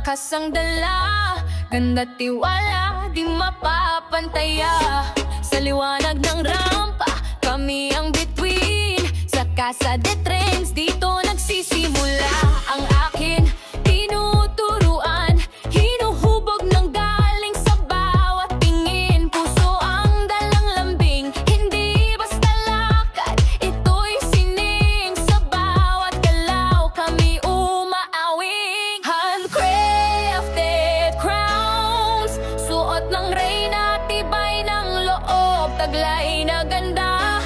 lakas ang dala, ganda tiwala, di mapapantaya. Sa liwanag ng rampa, kami ang bituin. Sa Casa de Trends, dito nagsisimula ang akin tinuturuan. Hinuhubog ng galing sa bawat tingin. Puso ang dalang lambing, hindi basta lakad, ito'y sining. Sa bawat galaw, kami umaawing. Handcrafted crowns, suot ng reyna, tibay ng loob, taglay na ganda,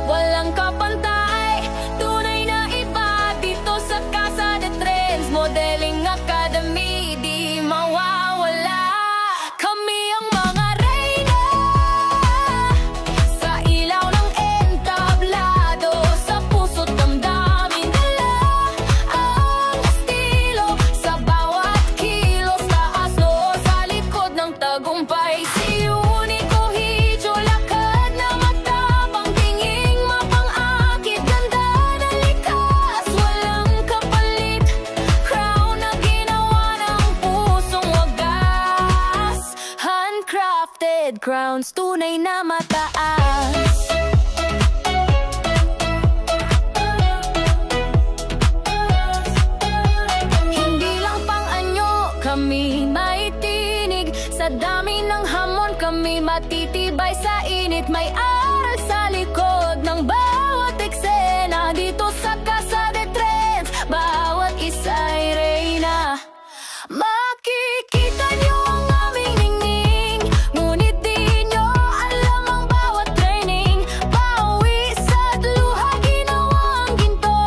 walang kapantay, tunay na iba. Dito sa Casa de Trends Modeling Academy, di mawawala. Kami ang mga reyna, sa ilaw ng entablado, sa puso't damdamin dala ang estilo. Sa bawat kilos, taas o sa likod ng tagumpay. Si Unico Hito, lakad na matapang, tinging mapang-akit, ganda na likas, walang kapalit. Crown na ginawa ng pusong wagas. Handcrafted crowns, tunay na mataas. Hindi lang pang-anyo, kami may tinig. Sa dami ng hamon, kami matitibay sa init. May aral sa likod ng bawat eksena. Dito sa Casa de Trends, bawat isa'y reyna. Makikita niyo ang aming ningning, ngunit di niyo alam ang bawat training. Pawis at luha, ginawang ginto,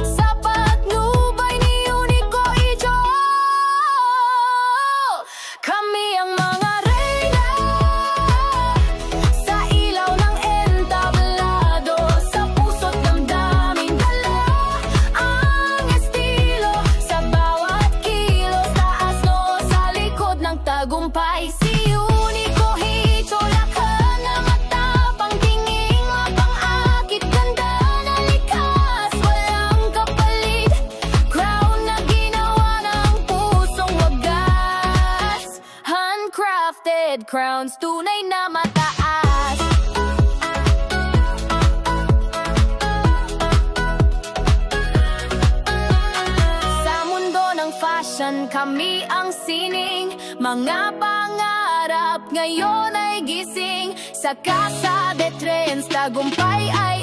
sa patnubay ni Unico Hito. Kami ang mga reyna, sa ilaw ng entablado, sa puso't damdamin dala ang estilo. Sa bawat kilos, taas o sa likod ng tagumpay. Si Unico Hito, lakad na matapang, tinging mapang-akit, ganda na likas, walang kapalit. Crown na ginawa ng pusong wagas. Handcrafted crowns, tunay na mataas. Sa mundo ng fashion, kami ang sining. Mga pangarap ngayon ay gising. Sa Casa de Trends, tagumpay ay